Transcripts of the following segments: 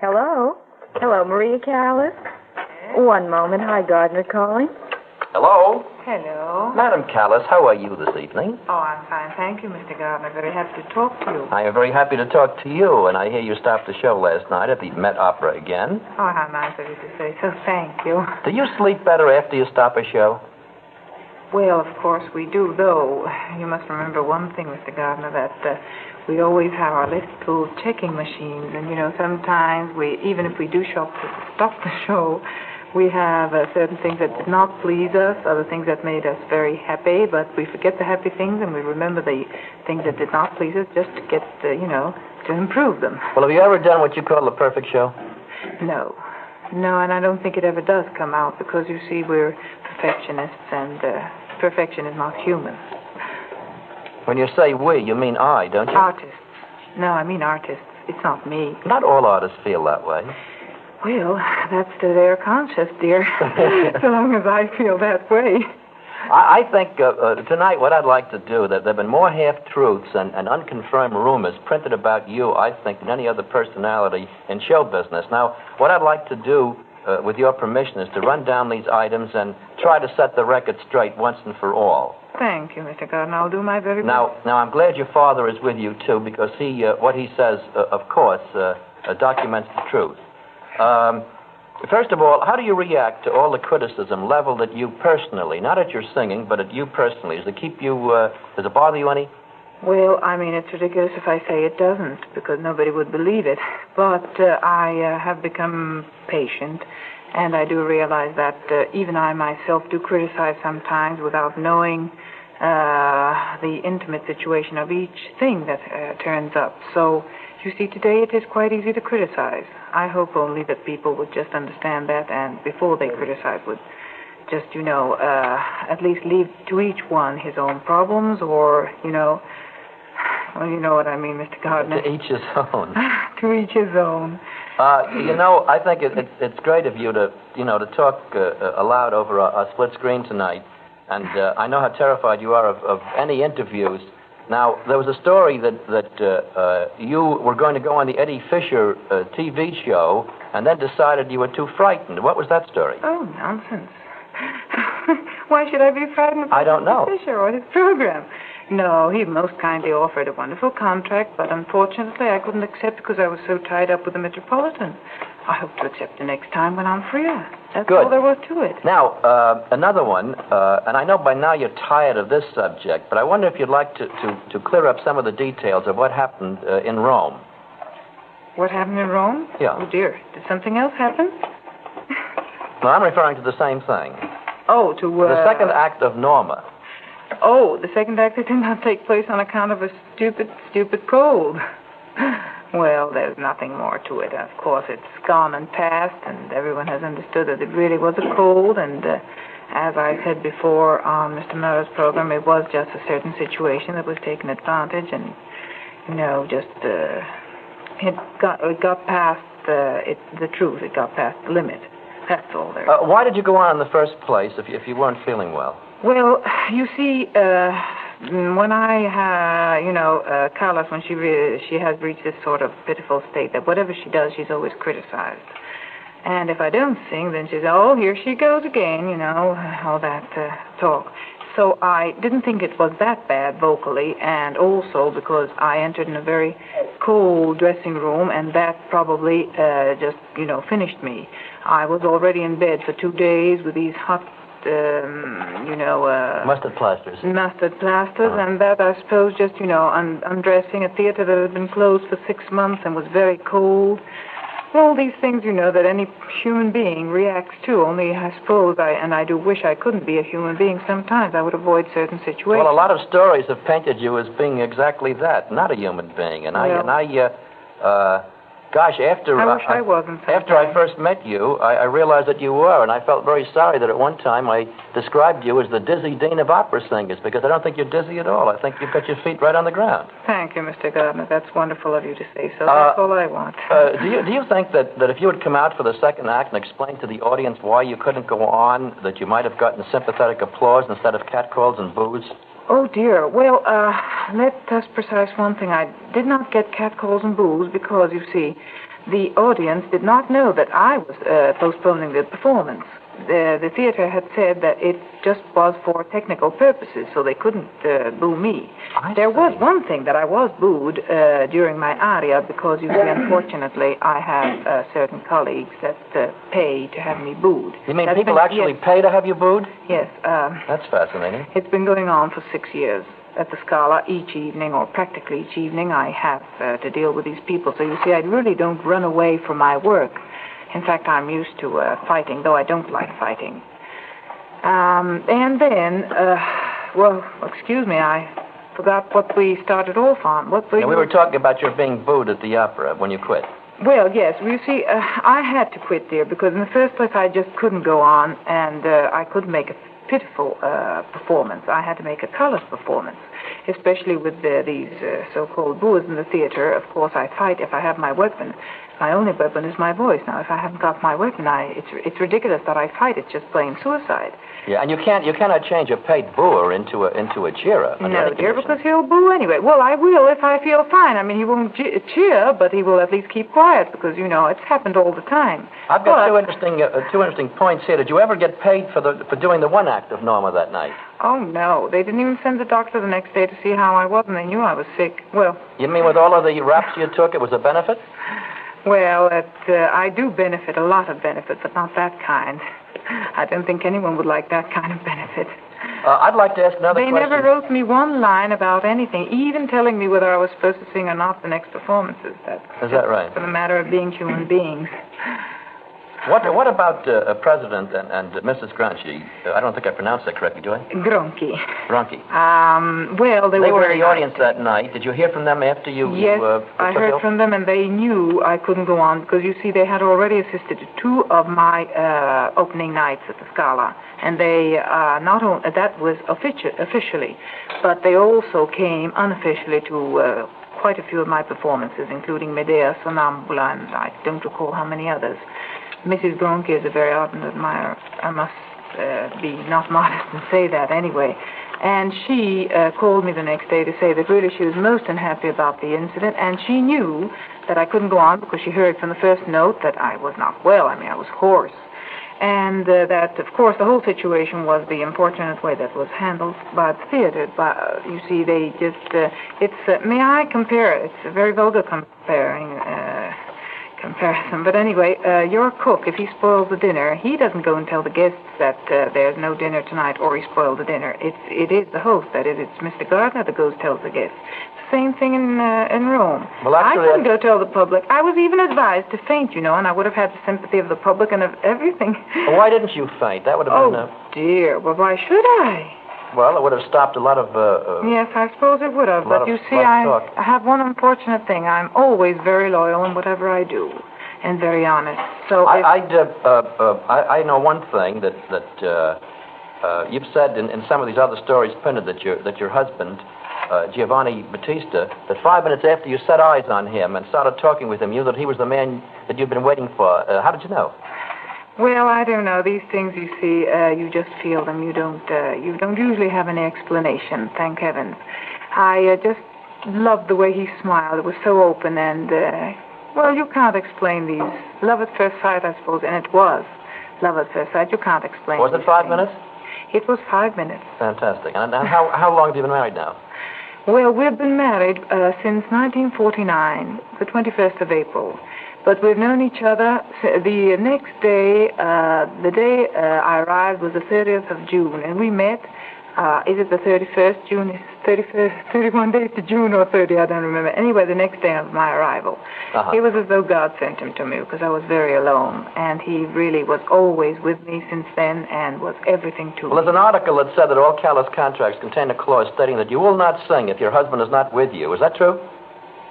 Hello? Hello, Maria CALLAS? One moment. Hi, Gardner calling. Hello? Hello. Madam Callas, how are you this evening? Oh, I'm fine. Thank you, Mr. Gardner. Very happy to talk to you. I am very happy to talk to you, and I hear you stopped the show last night at the Met Opera again. Oh, how nice of you to say so. Thank you. Do you sleep better after you stop a show? Well, of course we do, though. You must remember one thing, Mr. Gardner, that we always have our little checking machines. And, sometimes even if we do stop the show, we have certain things that did not please us, other things that made us very happy, but we forget the happy things and we remember the things that did not please us just to get, to improve them. Well, have you ever done what you call the perfect show? No, and I don't think it ever does come out because, you see, we're perfectionists and perfection is not human. When you say we, you mean I, don't you? Artists. No, I mean artists. It's not me. Not all artists feel that way. Well, that's to their conscience, dear. So long as I feel that way. I think tonight what I'd like to do, that there have been more half-truths and unconfirmed rumors printed about you, I think, than any other personality in show business. Now, what I'd like to do, with your permission, is to run down these items and try to set the record straight once and for all. Thank you, Mr. Gardner. I'll do my very best. Now, I'm glad your father is with you, too, because what he says, of course, documents the truth. First of all, how do you react to all the criticism leveled at you personally? Not at your singing, but at you personally. Does it bother you any? Well, I mean, it's ridiculous if I say it doesn't, because nobody would believe it. But I have become patient, and I do realize that even I myself do criticize sometimes without knowing the intimate situation of each thing that turns up. So, you see, today it is quite easy to criticize. I hope only that people would just understand that, and before they criticize would just, at least leave to each one his own problems, or, well, you know what I mean, Mr. Gardner. To each his own. To each his own. I think it's great of you to talk aloud over a split screen tonight, and I know how terrified you are of any interviews. Now, there was a story that you were going to go on the Eddie Fisher TV show and then decided you were too frightened. What was that story? Oh, nonsense. Why should I be frightened of I don't know. Fisher or his program? No, he most kindly offered a wonderful contract, but unfortunately I couldn't accept because I was so tied up with the Metropolitan. I hope to accept the next time when I'm freer. That's Good. all there was to it. Now, another one, and I know by now you're tired of this subject, but I wonder if you'd like to clear up some of the details of what happened in Rome. What happened in Rome? Yeah. Oh, dear. Did something else happen? No, I'm referring to the same thing. Oh, The second act of Norma. Oh, the second act that did not take place on account of a stupid cold. Well, there's nothing more to it. Of course, it's gone and passed, and everyone has understood that it really was a cold, and as I said before on Mr. Murray's program, it was just a certain situation that was taken advantage, and, it got past the truth. It got past the limit. That's all there is. Why did you go on in the first place if you weren't feeling well? Well, you see, when Callas, when she has reached this sort of pitiful state that whatever she does, she's always criticized. And if I don't sing, then she's, oh, here she goes again, all that talk. So I didn't think it was that bad vocally, and also because I entered in a very cold dressing room, and that probably just, finished me. I was already in bed for 2 days with these hot Mustard plasters. Mustard plasters, and that, I suppose, just, undressing a theater that had been closed for 6 months and was very cold. All these things, that any human being reacts to, only I suppose, I do wish I couldn't be a human being sometimes. I would avoid certain situations. Well, a lot of stories have painted you as being exactly that, not a human being. Gosh, after I wish I wasn't. After I first met you, I realized that you were, and I felt very sorry that at one time I described you as the dizzy dean of opera singers, because I don't think you're dizzy at all. I think you've got your feet right on the ground. Thank you, Mr. Gardner. That's wonderful of you to say so. That's all I want. Do you think that if you had come out for the second act and explained to the audience why you couldn't go on, that you might have gotten sympathetic applause instead of catcalls and boos? Oh, dear. Well, let us precise one thing. I did not get catcalls and boos because, you see, the audience did not know that I was postponing the performance. The theater had said that it just was for technical purposes, so they couldn't boo me. There was one thing that I was booed during my aria, because, you see, unfortunately, I have certain colleagues that pay to have me booed. You mean people actually pay to have you booed? Yes. That's fascinating. It's been going on for 6 years. At the Scala, each evening, or practically each evening, I have to deal with these people. So, you see, I really don't run away from my work. In fact, I'm used to fighting, though I don't like fighting. And then, well, excuse me, I forgot what we started off on. We were talking about your being booed at the opera when you quit. Well, yes. You see, I had to quit there because in the first place I just couldn't go on, and I couldn't make a pitiful performance. I had to make a Callas performance, especially with these so-called boors in the theater. Of course, I fight if I have my weapon. My only weapon is my voice. Now, if I haven't got my weapon, it's ridiculous that I fight. It's just plain suicide. Yeah, and you cannot change a paid booer into a cheerer. No, dear, because he'll boo anyway. Well, I will if I feel fine. I mean, he won't cheer, but he will at least keep quiet because, you know, it's happened all the time. I've got two interesting points here. Did you ever get paid for doing the one act of Norma that night? Oh, no. They didn't even send the doctor the next day to see how I was, and they knew I was sick. Well... You mean with all of the raps you took, it was a benefit? Well, I do benefit, a lot of benefit, but not that kind. I don't think anyone would like that kind of benefit. I'd like to ask another question. They never wrote me one line about anything, even telling me whether I was supposed to sing or not the next performances. Is that right? For the matter of being human beings. What about President and Mrs. Gronchi? I don't think I pronounced that correctly, do I? Gronchi. Well, they were in the audience that night. Did you hear from them after you... Yes, I heard from them, and they knew I couldn't go on because, you see, they had already assisted to 2 of my opening nights at the Scala. And they not only... That was officially, but they also came unofficially to quite a few of my performances, including Medea, Sonambula, and I don't recall how many others. Mrs. Gronchi is a very ardent admirer. I must be not modest and say that anyway. And she called me the next day to say that really she was most unhappy about the incident, and she knew that I couldn't go on because she heard from the first note that I was not well. I mean, I was hoarse. And that, of course, the whole situation was the unfortunate way that was handled by the theater. But, you see, they just... may I compare it? It's a very vulgar comparison. But anyway, your cook, if he spoils the dinner, he doesn't go and tell the guests that there's no dinner tonight or he spoiled the dinner. It is the host, that is, it's Mr. Gardner that goes tells the guests. Same thing in Rome. Well, actually, I couldn't go tell the public. I was even advised to faint, you know, and I would have had the sympathy of the public and of everything. Well, why didn't you faint? That would have been... Oh, dear. Well, why should I? Well, it would have stopped a lot of... yes, I suppose it would have. But you see, I have one unfortunate thing. I'm always very loyal in whatever I do and very honest. So I know one thing that you've said in some of these other stories printed that your husband, Giovanni Battista, that 5 minutes after you set eyes on him and started talking with him, you knew that he was the man that you'd been waiting for. How did you know? Well, I don't know. These things, you see, you just feel them. You don't usually have any explanation, thank heavens. I just loved the way he smiled. It was so open and, well, you can't explain these. Love at first sight, I suppose, and it was love at first sight. You can't explain. Was it 5 minutes? It was 5 minutes. Fantastic. And how long have you been married now? Well, we've been married since 1949, the 21st of April. But we've known each other. The next day, the day I arrived was the 30th of June, and we met. Is it the 31st June? Is 31 days to June or 30? I don't remember. Anyway, the next day of my arrival. It was as though God sent him to me because I was very alone, and he really was always with me since then and was everything to me. Well, there's an article that said that all Callas contracts contain a clause stating that you will not sing if your husband is not with you. Is that true?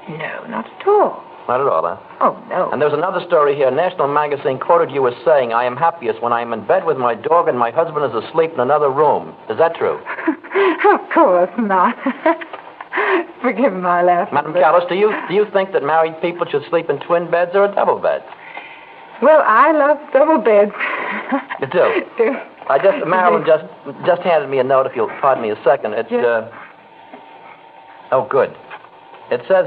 No, not at all. Not at all, huh? Oh, no. And there's another story here. National Magazine quoted you as saying, I am happiest when I am in bed with my dog and my husband is asleep in another room. Is that true? Of course not. Forgive my laugh. Madam Callas, do you think that married people should sleep in twin beds or a double bed? Well, I love double beds. You do? Marilyn just handed me a note, if you'll pardon me a second. It's, oh, good. It says...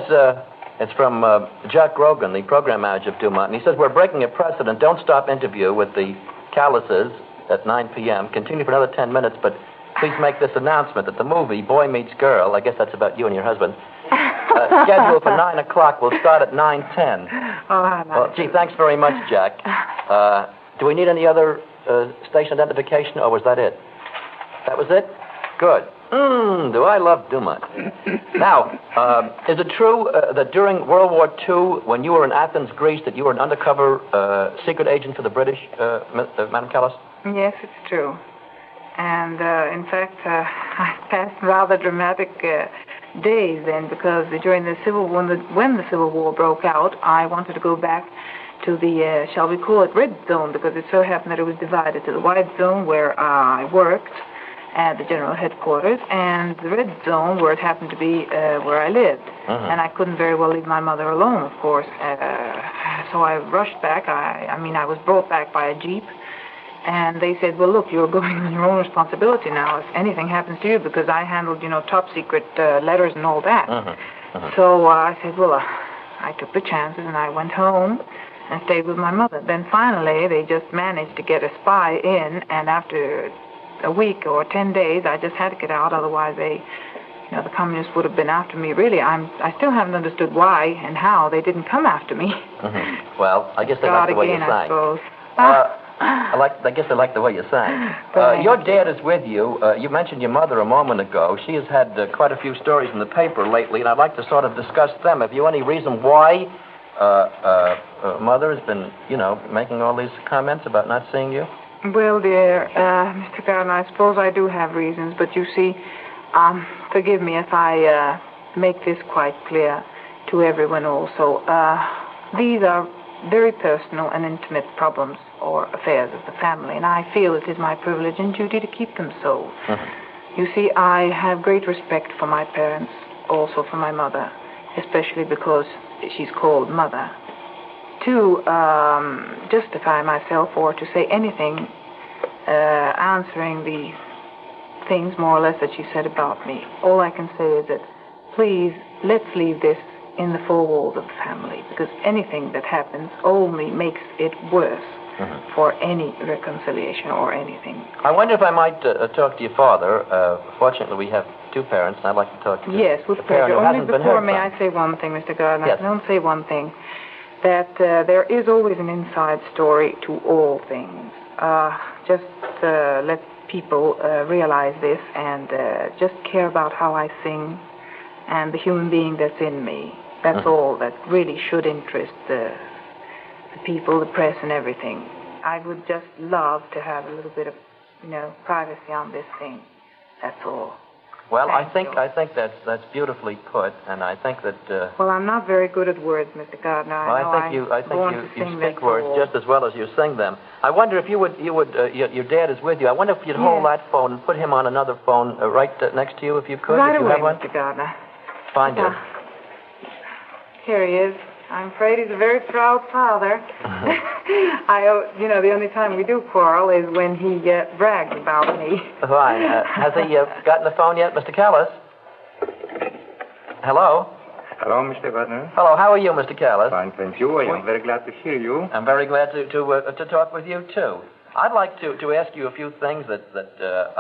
It's from Jack Grogan, the program manager of Dumont, and he says, we're breaking a precedent. Don't stop interview with the Callases at 9 p.m. Continue for another 10 minutes, but please make this announcement that the movie, Boy Meets Girl, I guess that's about you and your husband, scheduled for 9 o'clock will start at 9:10. Oh, well, gee, thanks very much, Jack. Do we need any other station identification, or was that it? That was it? Good. Do I love Dumont. Now, is it true that during World War II, when you were in Athens, Greece, that you were an undercover secret agent for the British, Madam Callas? Yes, it's true. And, in fact, I passed rather dramatic days then, because during the Civil War, when the Civil War broke out, I wanted to go back to the, shall we call it, red zone, because it so happened that it was divided to the white zone, where I worked at the general headquarters, and the red zone, where it happened to be where I lived. And I couldn't very well leave my mother alone, of course. So I rushed back. I was brought back by a jeep, and they said, well, look, you're going on your own responsibility now if anything happens to you, because I handled, top secret letters and all that. So I said, well, I took the chances, and I went home and stayed with my mother. Then finally, they just managed to get a spy in, and after a week or 10 days, I just had to get out. Otherwise, the communists would have been after me. Really, I still haven't understood why and how they didn't come after me. Well, I guess they like the way you sang. I suppose. I guess they like the way you sang. Your dad is with you. You mentioned your mother a moment ago. She has had quite a few stories in the paper lately, and I'd like to sort of discuss them. Have you any reason why Mother has been, making all these comments about not seeing you? Well, dear, Mr. Gardner, I suppose I do have reasons, but you see, forgive me if I make this quite clear to everyone also. These are very personal and intimate problems or affairs of the family, and I feel it is my privilege and duty to keep them so. You see, I have great respect for my parents, also for my mother, especially because she's called Mother. To justify myself or to say anything answering the things more or less that she said about me, all I can say is that please, let's leave this in the four walls of the family, because anything that happens only makes it worse for any reconciliation or anything. I wonder if I might talk to your father. Fortunately, we have two parents, and I'd like to talk to Yes, with the parent pleasure. who Only hasn't been before, heard may from. I say one thing, Mr. Gardner? Yes. I don't say one thing. That there is always an inside story to all things. Just let people realize this and just care about how I sing and the human being that's in me. That's all that really should interest the people, the press, and everything. I would just love to have a little bit of, privacy on this thing. That's all. Well, Thank I think that's beautifully put, and I think that. Well, I'm not very good at words, Mr. Gardner. I think you speak words just as well as you sing them. I wonder if your dad is with you. I wonder if you'd hold that phone and put him on another phone right next to you, if you could. Right if you away, have one. Mr. Gardner. Fine, dear. Here he is. I'm afraid he's a very proud father. The only time we do quarrel is when he brags about me. Fine. Has he gotten the phone yet, Mr. Callas? Hello? Hello, Mr. Gardner. Hello, how are you, Mr. Callas? Fine, thank you. I am very glad to hear you. I'm very glad to talk with you, too. I'd like to ask you a few things that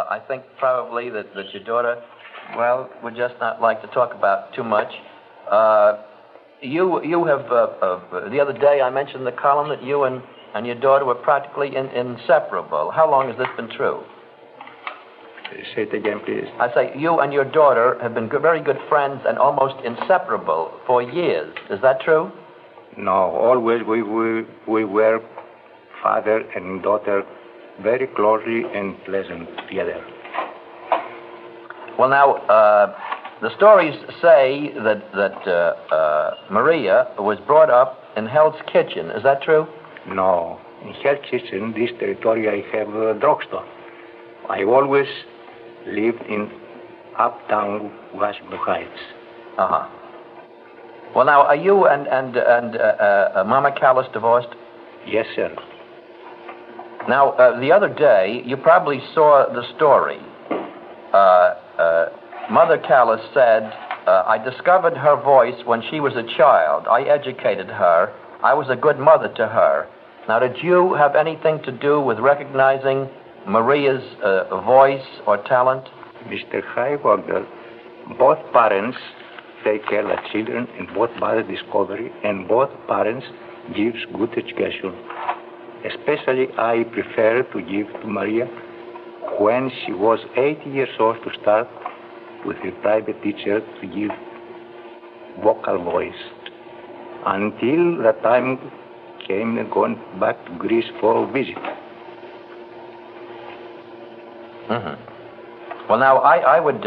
I think probably that your daughter, would just not like to talk about too much. You have, the other day I mentioned in the column that you and your daughter were practically inseparable. How long has this been true? Say it again, please. I say you and your daughter have been very good friends and almost inseparable for years. Is that true? No, always we were father and daughter very closely and pleasant together. Well, now, the stories say that Maria was brought up in Hell's Kitchen. Is that true? No. In Hell's Kitchen, this territory, I have a drugstore. I always lived in uptown Washington Heights. Well, now, are you and Mama Callas divorced? Yes, sir. Now, the other day, you probably saw the story. Mother Callas said I discovered her voice when she was a child. I educated her. I was a good mother to her. Now, did you have anything to do with recognizing Maria's voice or talent? Mr. Highwalder, both parents take care of children and both parents discovery and both parents gives good education. Especially I prefer to give to Maria when she was 8 years old to start with a private teacher to give vocal voice. Until the time came and gone back to Greece for a visit. Mm-hmm. Well, now, I would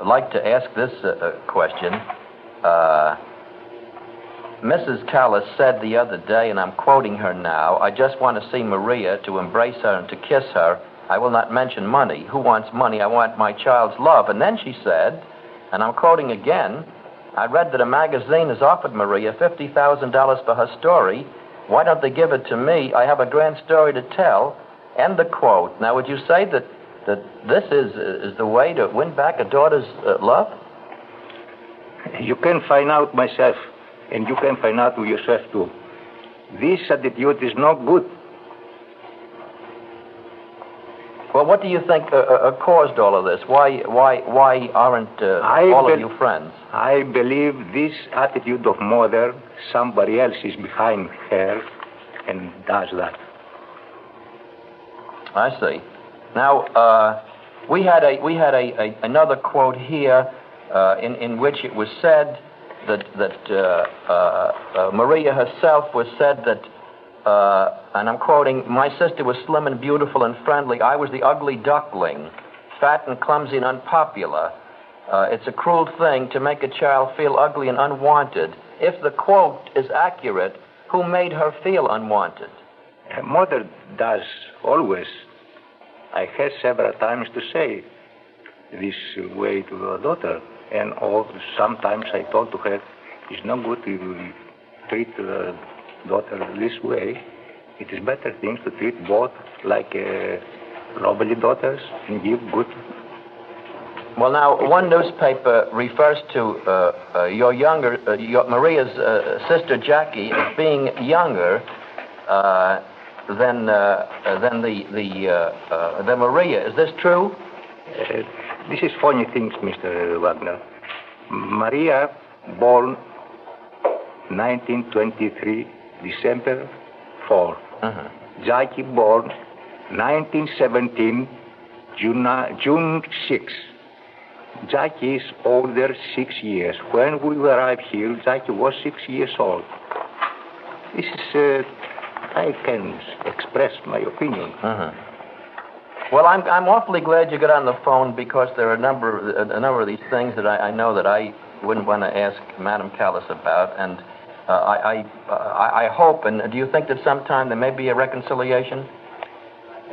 like to ask this question. Mrs. Callas said the other day, and I'm quoting her now, "I just want to see Maria, to embrace her and to kiss her. I will not mention money. Who wants money? I want my child's love." And then she said, and I'm quoting again, "I read that a magazine has offered Maria $50,000 for her story. Why don't they give it to me? I have a grand story to tell." End the quote. Now, would you say that this is the way to win back a daughter's love? You can find out myself, and you can find out yourself too. This attitude is not good. Well, what do you think caused all of this? Why aren't all of you friends? I believe this attitude of mother, somebody else is behind her and does that. I see. Now, we had another quote here in which it was said that Maria herself was said that, and I'm quoting, "My sister was slim and beautiful and friendly. I was the ugly duckling, fat and clumsy and unpopular. It's a cruel thing to make a child feel ugly and unwanted." If the quote is accurate, who made her feel unwanted? Her mother does always. I had several times to say this way to her daughter, and sometimes I told to her, "It's not good to treat the daughter this way. It is better things to treat both like lovely daughters and give good." Well, now, one newspaper refers to Maria's sister Jackie as being younger than Maria. Is this true? This is funny things, Mr. Wagner. Maria born 1923, December 4. Jackie born 1917, June 6. Jackie is older 6 years. When we arrived here, Jackie was 6 years old. This is, I can express my opinion. Well, I'm awfully glad you got on the phone, because there are a number of these things that I know that I wouldn't want to ask Madam Callas about, and I hope, and do you think that sometime there may be a reconciliation?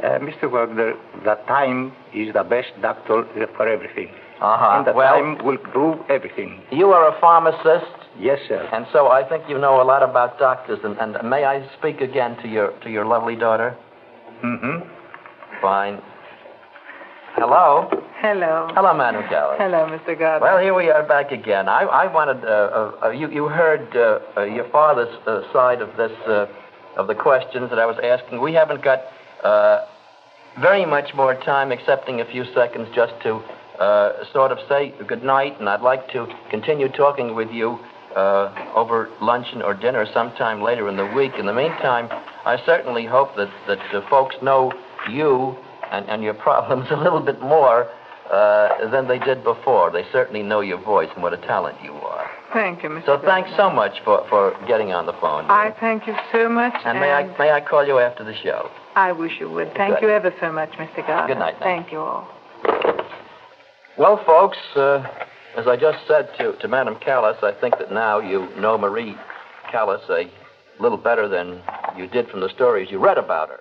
Mr. Wagner, the time is the best doctor for everything. And the well, time will prove everything. You are a pharmacist. Yes, sir. And so I think you know a lot about doctors. And may I speak again to your lovely daughter? Fine. Hello. Hello. Hello, Madam Callas. Hello, Mr. Gardner. Well, here we are back again. I wanted you heard your father's side of this of the questions that I was asking. We haven't got very much more time, excepting a few seconds, just to sort of say good night, and I'd like to continue talking with you over luncheon or dinner sometime later in the week. In the meantime, I certainly hope that the folks know you and your problems a little bit more than they did before. They certainly know your voice and what a talent you are. Thank you, Mr. So thanks so much for getting on the phone. I thank you so much. And may I call you after the show? I wish you would. Thank you ever so much, Mr. Gardner. Good night now. Thank you all. Well, folks, as I just said to Madam Callas, I think that now you know Marie Callas a little better than you did from the stories you read about her.